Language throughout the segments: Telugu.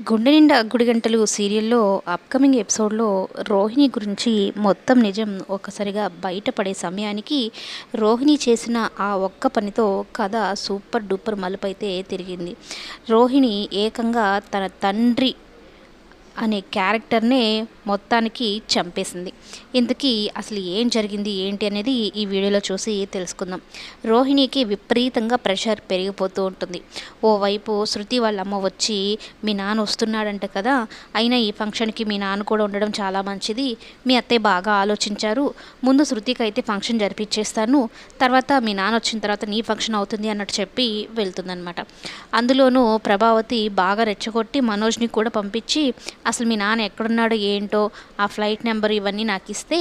గుండె నిండా గుడిగంటలు సీరియల్లో అప్కమింగ్ ఎపిసోడ్లో రోహిణి గురించి మొత్తం నిజం ఒక్కసారిగా బయటపడే సమయానికి రోహిణి చేసిన ఆ ఒక్క పనితో కథ సూపర్ డూపర్ మలుపైతే తిరిగింది. రోహిణి ఏకంగా తన తండ్రి అనే క్యారెక్టర్నే మొత్తానికి చంపేసింది. ఇంతకీ అసలు ఏం జరిగింది ఏంటి అనేది ఈ వీడియోలో చూసి తెలుసుకుందాం. రోహిణికి విపరీతంగా ప్రెషర్ పెరిగిపోతూ ఉంటుంది. ఓవైపు శృతి వాళ్ళ అమ్మ వచ్చి మీ నాన్న వస్తున్నాడంట కదా, అయినా ఈ ఫంక్షన్కి మీ నాన్న కూడా ఉండడం చాలా మంచిది, మీ అత్తయ్య బాగా ఆలోచించారు, ముందు శృతికి అయితే ఫంక్షన్ జరిపించేస్తాను, తర్వాత మీ నాన్న వచ్చిన తర్వాత నీ ఫంక్షన్ అవుతుంది అన్నట్టు చెప్పి వెళ్తుందనమాట. అందులోనూ ప్రభావతి బాగా రెచ్చగొట్టి మనోజ్ని కూడా పంపించి అసలు మీ నాన్న ఎక్కడున్నాడో ఏంటో ఆ ఫ్లైట్ నెంబర్ ఇవన్నీ నాకు ఇస్తే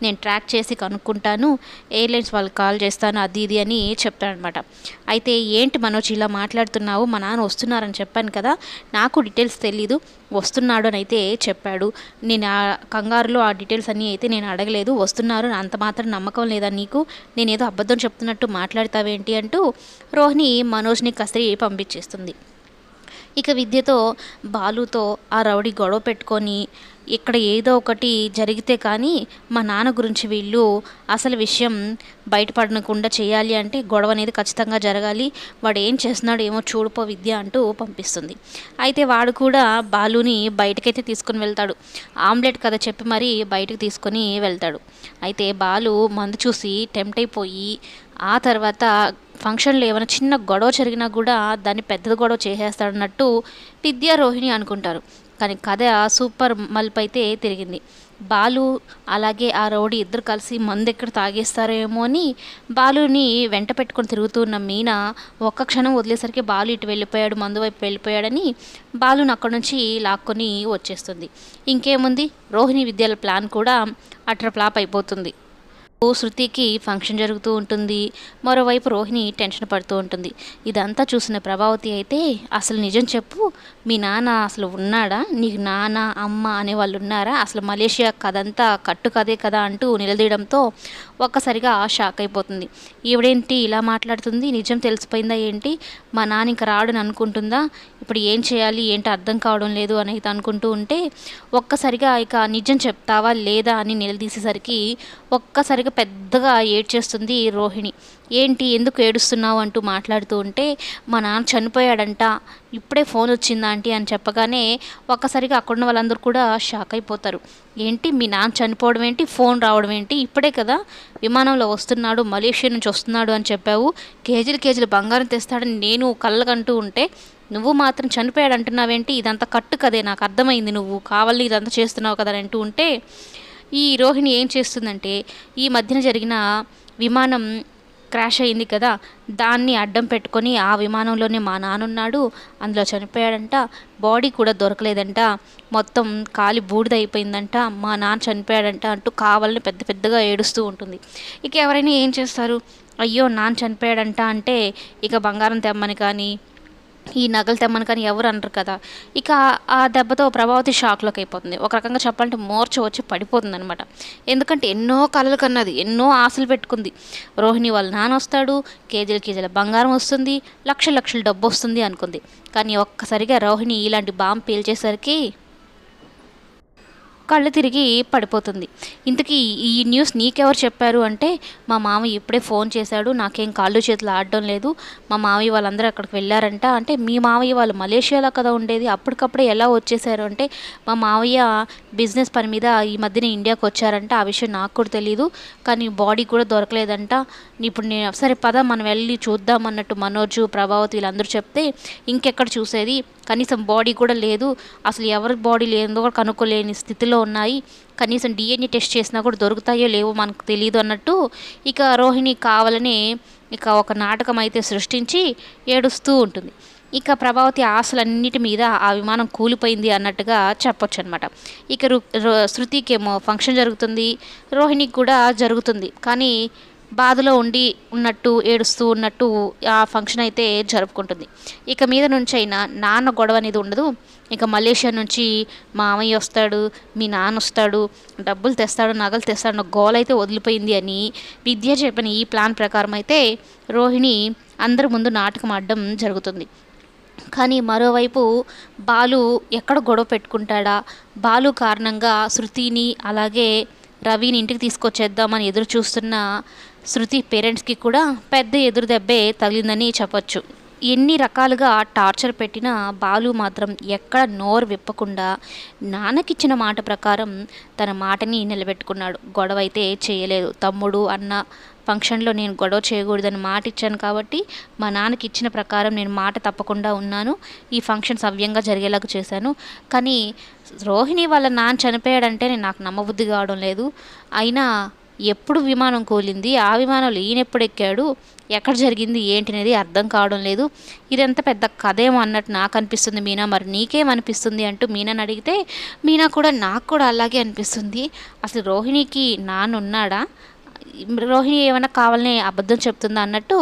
నేను ట్రాక్ చేసి కనుక్కుంటాను, ఎయిర్లైన్స్ వాళ్ళకి కాల్ చేస్తాను, అది ఇది అని చెప్తాడనమాట. అయితే ఏంటి మనోజ్ ఇలా మాట్లాడుతున్నావు, మా నాన్న వస్తున్నారని చెప్పాను కదా, నాకు డీటెయిల్స్ తెలీదు, వస్తున్నాడు అని అయితే చెప్పాడు, నేను ఆ కంగారులో ఆ డీటెయిల్స్ అన్నీ అయితే నేను అడగలేదు, వస్తున్నారు అంత మాత్రం నమ్మకం లేదా నీకు, నేనేదో అబద్ధం చెప్తున్నట్టు మాట్లాడతావేంటి అంటూ రోహిణి మనోజ్ని కసిరి పంపించేస్తుంది. ఇక విద్యతో బాలుతో ఆ రౌడీ గొడవ పెట్టుకొని ఇక్కడ ఏదో ఒకటి జరిగితే కానీ మా నాన్న గురించి వీళ్ళు అసలు విషయం బయటపడకుండా చేయాలి అంటే గొడవ అనేది ఖచ్చితంగా జరగాలి, వాడు ఏం చేస్తున్నాడు ఏమో చూడుపో విద్య అంటూ పంపిస్తుంది. అయితే వాడు కూడా బాలుని బయటకైతే తీసుకుని వెళ్తాడు. ఆమ్లెట్ కథ చెప్పి మరీ బయటకు తీసుకొని వెళ్తాడు. అయితే బాలు మందు చూసి టెంప్ట్ అయిపోయి ఆ తర్వాత ఫంక్షన్లో ఏమైనా చిన్న గొడవ జరిగినా కూడా దాన్ని పెద్ద గొడవ చేసేస్తాడన్నట్టు విద్యా రోహిణి అనుకుంటారు. కానీ కథ సూపర్ మలుపు అయితే తిరిగింది. బాలు అలాగే ఆ రౌడీ ఇద్దరు కలిసి మందు ఎక్కడ తాగేస్తారేమో అని బాలుని వెంట పెట్టుకొని తిరుగుతున్న మీనా ఒక్క క్షణం వదిలేసరికి బాలు ఇటు వెళ్ళిపోయాడు, మందు వైపు వెళ్ళిపోయాడని బాలుని అక్కడి నుంచి లాక్కొని వచ్చేస్తుంది. ఇంకేముంది, రోహిణి విద్యల ప్లాన్ కూడా అట్ర ఫ్లాప్ అయిపోతుంది. శృతికి ఫంక్షన్ జరుగుతూ ఉంటుంది, మరోవైపు రోహిణి టెన్షన్ పడుతూ ఉంటుంది. ఇదంతా చూసిన ప్రభావతి అయితే అసలు నిజం చెప్పు, మీ నాన్న అసలు ఉన్నాడా, నీకు నాన్న అమ్మ అనే వాళ్ళు ఉన్నారా, అసలు మలేషియా కదంతా కట్టు కదే కదా అంటూ నిలదీయడంతో ఒక్కసారిగా షాక్ అయిపోతుంది. ఈవిడేంటి ఇలా మాట్లాడుతుంది, నిజం తెలిసిపోయిందా ఏంటి, మా నాన్న ఇంకా రాడని అనుకుంటుందా, ఇప్పుడు ఏం చేయాలి ఏంటి అర్థం కావడం లేదు అని అయితే అనుకుంటూ ఉంటే ఒక్కసారిగా ఇక నిజం చెప్తావా లేదా అని నిలదీసేసరికి ఒక్కసారిగా పెద్దగా ఏడ్చేస్తుంది రోహిణి. ఏంటి ఎందుకు ఏడుస్తున్నావు అంటూ మాట్లాడుతూ ఉంటే మా నాన్న చనిపోయాడంట, ఇప్పుడే ఫోన్ వచ్చిందా ఆంటీ అని చెప్పగానే ఒక్కసారిగా అక్కడున్న వాళ్ళందరూ కూడా షాక్ అయిపోతారు. ఏంటి మీ నాన్న చనిపోవడం ఏంటి, ఫోన్ రావడం ఏంటి, ఇప్పుడే కదా విమానంలో వస్తున్నాడు, మలేషియా నుంచి వస్తున్నాడు అని చెప్పావు, కేజీలు కేజీలు బంగారం తెస్తాడని నేను కళ్ళకంటూ ఉంటే నువ్వు మాత్రం చనిపోయాడు అంటున్నావేంటి, ఇదంతా కట్టు కదే, నాకు అర్థమైంది, నువ్వు కావాలని ఇదంతా చేస్తున్నావు కదా అని అంటూ ఉంటే ఈ రోహిణి ఏం చేస్తుందంటే ఈ మధ్యన జరిగిన విమానం క్రాష్ అయింది కదా, దాన్ని అడ్డం పెట్టుకొని ఆ విమానంలోనే మా నాన్నున్నాడు, అందులో చనిపోయాడంట, బాడీ కూడా దొరకలేదంట, మొత్తం కాలి బూడిద అయిపోయిందంట, మా నాన్న చనిపోయాడంట అంటూ కావాలని పెద్ద పెద్దగా ఏడుస్తూ ఉంటుంది. ఇక ఎవరైనా ఏం చేస్తారు, అయ్యో నాన్న చనిపోయాడంట అంటే ఇక బంగారం తెమ్మని కానీ ఈ నగలు తెమ్మని కానీ ఎవరు అనరు కదా. ఇక ఆ దెబ్బతో ప్రభావతి షాక్లోకి అయిపోతుంది. ఒక రకంగా చెప్పాలంటే మోర్చ వచ్చి పడిపోతుంది అనమాట. ఎందుకంటే ఎన్నో కలలు కన్నది, ఎన్నో ఆశలు పెట్టుకుంది. రోహిణి వాళ్ళ నాన్న వస్తాడు, కేజీల కేజీల బంగారం వస్తుంది, లక్షల లక్షల డబ్బు వస్తుంది అనుకుంది. కానీ ఒక్కసారిగా రోహిణి ఇలాంటి బాంబు పేల్చేసరికి కళ్ళు తిరిగి పడిపోతుంది. ఇంతకీ ఈ న్యూస్ నీకెవరు చెప్పారు అంటే మా మామయ్య ఇప్పుడే ఫోన్ చేశాడు, నాకేం కాళ్ళు చేతులు ఆడడం లేదు, మా మామయ్య వాళ్ళందరూ అక్కడికి వెళ్ళారంట అంటే మీ మామయ్య వాళ్ళు మలేషియాలో కదా ఉండేది, అప్పటికప్పుడే ఎలా వచ్చేసారు అంటే మా మామయ్య బిజినెస్ పని మీద ఈ మధ్యన ఇండియాకి వచ్చారంట, ఆ విషయం నాకు కూడా తెలియదు, కానీ బాడీ కూడా దొరకలేదంట, ఇప్పుడు నేను సరే పద మనం వెళ్ళి చూద్దాం అన్నట్టు మనోజు ప్రభావతి వీళ్ళందరూ చెప్తే ఇంకెక్కడ చూసేది, కనీసం బాడీ కూడా లేదు, అసలు ఎవరి బాడీ లేదో కూడా కనుక్కోలేని స్థితిలో ఉన్నాయి, కనీసం డిఎన్ఏ టెస్ట్ చేసినా కూడా దొరుకుతాయో లేవో మనకు తెలియదు అన్నట్టు ఇక రోహిణి కావాలని ఇక ఒక నాటకం అయితే సృష్టించి ఏడుస్తూ ఉంటుంది. ఇక ప్రభావతి ఆశలన్నిటి మీద ఆ విమానం కూలిపోయింది అన్నట్టుగా చెప్పొచ్చు అనమాట. ఇక శృతికేమో ఫంక్షన్ జరుగుతుంది, రోహిణికి కూడా జరుగుతుంది, కానీ బాధలో ఉన్నట్టు ఏడుస్తూ ఉన్నట్టు ఆ ఫంక్షన్ అయితే జరుపుకుంటుంది. ఇక మీద నుంచి అయినా నాన్న గొడవ అనేది ఉండదు. ఇక మలేషియా నుంచి మామయ్య వస్తాడు, మీ నాన్న వస్తాడు, డబ్బులు తెస్తాడు, నగలు తెస్తాడు, గోల అయితే వదిలిపోయింది అని విద్య చెప్పిన ఈ ప్లాన్ ప్రకారం అయితే రోహిణి అందరి ముందు నాటకం ఆడడం జరుగుతుంది. కానీ మరోవైపు బాలు ఎక్కడ గొడవ పెట్టుకుంటాడా, బాలు కారణంగా శృతిని అలాగే రవిని ఇంటికి తీసుకొచ్చేద్దామని ఎదురు చూస్తున్న శృతి పేరెంట్స్కి కూడా పెద్ద ఎదురు దెబ్బే తగిలిందని చెప్పొచ్చు. ఎన్ని రకాలుగా టార్చర్ పెట్టినా బాలు మాత్రం ఎక్కడ నోరు విప్పకుండా నాన్నకిచ్చిన మాట ప్రకారం తన మాటని నిలబెట్టుకున్నాడు. గొడవ అయితే చేయలేదు. తమ్ముడు అన్న ఫంక్షన్లో నేను గొడవ చేయకూడదని మాట ఇచ్చాను కాబట్టి మా నాన్నకి ఇచ్చిన ప్రకారం నేను మాట తప్పకుండా ఉన్నాను. ఈ ఫంక్షన్ సవ్యంగా జరిగేలాగా చేశాను. కానీ రోహిణి వాళ్ళ నాన్న చనిపోయాడంటే నాకు నమ్మబుద్ధి కావడం లేదు. అయినా ఎప్పుడు విమానం కూలింది, ఆ విమానంలో ఈయన ఎప్పుడు ఎక్కాడు, ఎక్కడ జరిగింది ఏంటి అనేది అర్థం కావడం లేదు. ఇదంతా పెద్ద కథేమో అన్నట్టు నాకు అనిపిస్తుంది మీనా, మరి నీకేమనిపిస్తుంది అంటూ మీనాని అడిగితే మీనా కూడా నాకు కూడా అలాగే అనిపిస్తుంది. అసలు రోహిణికి నాన్న ఉన్నాడా, రోహిణి ఏమైనా కావాలనే అబద్ధం చెప్తుందా అన్నట్టు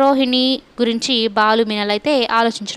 రోహిణి గురించి బాలు మీనాలు అయితే ఆలోచించడం